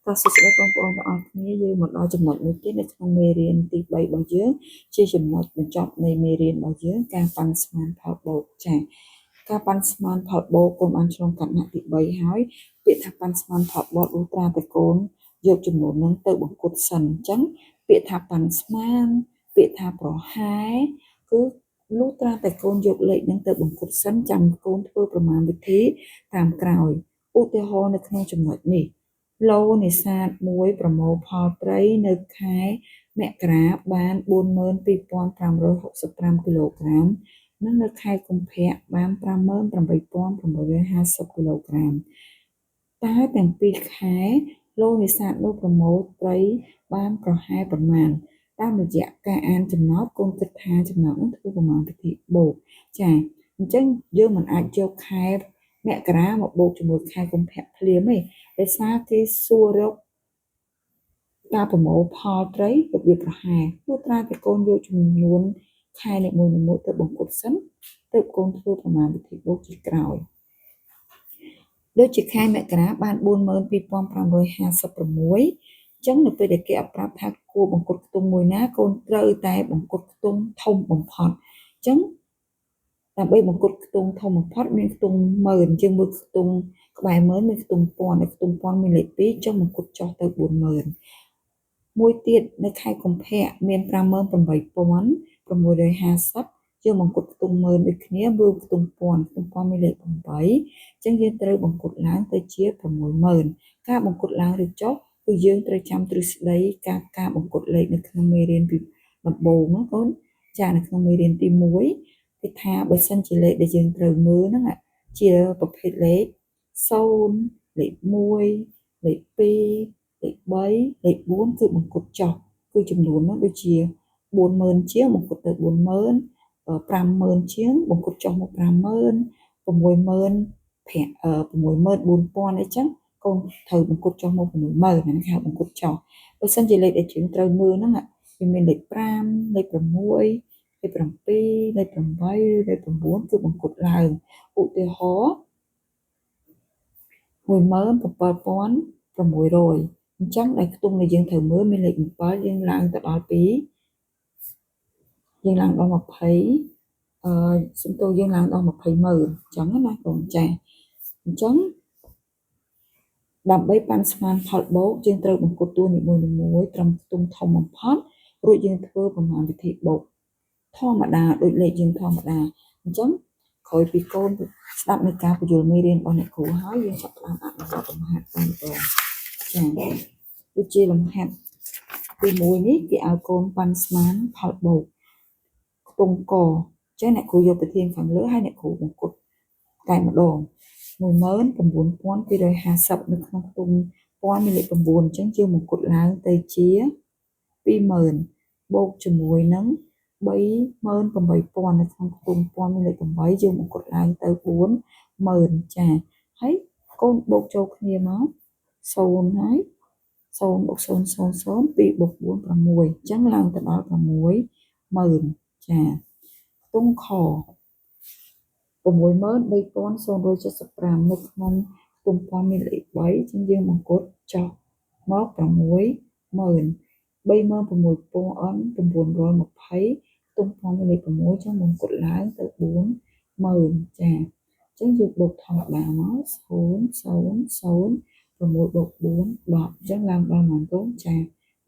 តោះសួស្តីបងប្អូនទាំងអស់គ្នាយើងមកដល់ចំណុចមួយទៀតនៅក្នុងមេរៀនទី3របស់យើងជាចំណុចបញ្ចប់នៃមេរៀនរបស់យើងការប៉ាន់ស្មានផលបូកចា៎ការប៉ាន់ស្មានផលបូកកូនបានឆ្លងកាត់ថ្នាក់ទី3ហើយពាក្យថាប៉ាន់ស្មានផលបូកលុះត្រាតែកូនយកចំនួនហ្នឹងទៅបង្គុតសិនអញ្ចឹងពាក្យថាប៉ាន់ស្មានពាក្យថាប្រហែលគឺលុះត្រាតែកូនយកលេខហ្នឹងទៅបង្គុតសិនចាំកូនធ្វើប្រមាណវិធីតាមក្រោយឧទាហរណ៍នៅក្នុងចំណុចនេះឡូនេសាទមួយប្រមូលផលត្រីនៅខែមករាបាន42,565គីឡូក្រាមនិងនៅខែកុម្ភៈបាន58,950គីឡូក្រាមតើទាំងពីរខែឡូនេសាទនោះប្រមូលត្រីបានប្រហែលប្រមាណតាមរយៈការអានចំណោទកូនគិតថាចំណោទនោះធ្វើប្រមាណវិធីបូកចា៎អញ្ចឹងយើងមិនអាចយកខែមករាមកបូកជាមួយខែកុម្ភៈភ្លាមទេដោយសារគេសួររកការប្រមូលផលត្រីរបៀបប្រហែលព្រោះត្រាតែកូនយកចំនួនខែនីមួយៗទៅបង្គុតសិនទើបកូនធ្វើប្រមាណវិធីបូកជាក្រោយដូចជាខែមករាបាន42,556អញ្ចឹងនៅពេលដែលគេអប្រាប់ថាគួរបង្គុតខ្ទង់មួយណាកូនត្រូវតែបង្គុតខ្ទង់ធំបំផុតអញ្ចឹងដើម្បីបង្គុតខ្ទង់ធំបំផុតមានខ្ទង់10000យើងមើលខ្ទង់ក្បែរ10000មានខ្ទង់1000ហើយខ្ទង់1000មានលេខ2ចុះបង្គុតចុះទៅ40000មួយទៀតនៅខែកុម្ភៈមាន58,650យើងបង្គុតខ្ទង់10000ដូចគ្នាមើលខ្ទង់1000មានលេខ8អញ្ចឹងយើងត្រូវបង្គុតឡើងទៅជា60000ការបង្គុតឡើងឬចុះគឺយើងត្រូវចាំទ្រឹស្ដីការបង្គុតលេខនៅក្នុងមេរៀនពីដំបូងណាកូនចានៅក្នុងមេរៀនទី1គេថាបើសិនជាលេខដែលយើងត្រូវមើលហ្នឹងជាប្រភេទលេខ0លេខ1លេខ2លេខ3លេខ4គឺបង្គុតចុះគឺចំនួននោះដូចជា40000ជាងបង្គុតទៅ40000 50000ជាងបង្គុតចុះមក50000 60000 64000អីចឹងកូនត្រូវបង្គុតចុះមក60000ហ្នឹងគេហៅបង្គុតចុះបើសិនជាលេខដែលយើងត្រូវមើលហ្នឹងវាមានលេខ5លេខ6លេខ7លេខ8ឬលេខ9គឺបង្គុតឡើងឧទាហរណ៍17600អញ្ចឹងដែលខ្ទង់ដែលយើងត្រូវមើលមានលេខ7យើងឡើងទៅដល់យើងឡើងដល់20សំទោសយើងឡើងដល់200,000អញ្ចឹងណាកូនចាអញ្ចឹងដើម្បីប៉ាន់ស្មានផលបូកយើងត្រូវបង្គុតតួនីមួយៗត្រឹមខ្ទង់ធំបំផុតរួចយើងធ្វើប្រមាណវិធីបូកធម្មតាដូចលេខយើងធម្មតាអញ្ចឹងក្រោយពីកូនស្ដាប់នៅការបញ្យល់មេរៀនរបស់អ្នកគ្រូហើយយើងចាប់ផ្ដើមអនុវត្តលំហាត់តែម្ដងចាដូចជាលំហាត់ទី1នេះគេឲ្យកូនប៉ាន់ស្មានផលបូកខ្ទង់កចឹងអ្នកគ្រូយកប្រធានខាងលើហើយអ្នកគ្រូបង្គុតតែម្ដង19250នៅក្នុងខ្ទង់1000មានលេខ9អញ្ចឹងយើងបង្គុតឡើងទៅជា20000បូកជាមួយនឹង38000នៅក្នុងខ្ទង់1000មានលេខ8យើងបង្គុតឡើងទៅ40000ចាហើយកូនបូកចូលគ្នាមក0ហើយ0បូក0 0 0 2បូក4 6អញ្ចឹងឡើងទៅដល់60000ចាខ្ទង់ខ63075នៅក្នុងខ្ទង់1000មានលេខ3ជាងយើងបង្គុតចុះមក60000 36920ខ្ទង់1000មានលេខ6ចឹងបង្គុតឡើងទៅ40000ចាអញ្ចឹងយើងបូកធម្មតាមក0 0 0 6បូក4 10អញ្ចឹងឡើងដល់ប៉ុន្មានកូនចា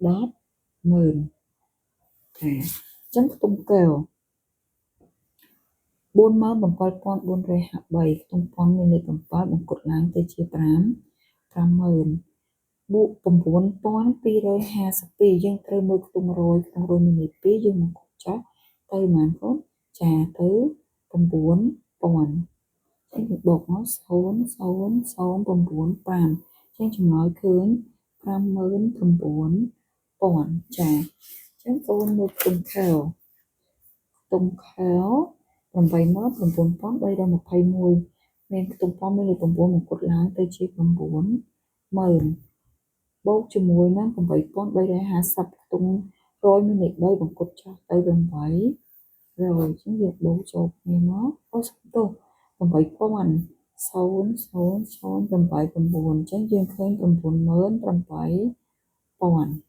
100,000ចាអញ្ចឹងខ្ទង់កែវ47453ខ្ទង់1000មានលេខ7បង្គុតឡើងទៅជា500,000បូក9252យើងត្រូវមើលខ្ទង់100ខ្ទង់100មានលេខ2យើងបង្គុតចុះទៅប៉ុន្មានកូនចាទៅ9000ចឹងយើងបូកមក0 0 0 9 5ចឹងចម្លើយឃើញ59000ចាចឹងកូនមើលខ្ទង់ខែ89321មានខ្ទង់1000មានលេខ9បង្គុតឡើងទៅជា90000បូកជាមួយនឹង8350ខ្ទង់100មានលេខ3បង្គុតចុះទៅ800អញ្ចឹងយើងបូកចូលគ្នាមកអូសំទោស8000 0.008 អញ្ចឹងយើងឃើញ 98000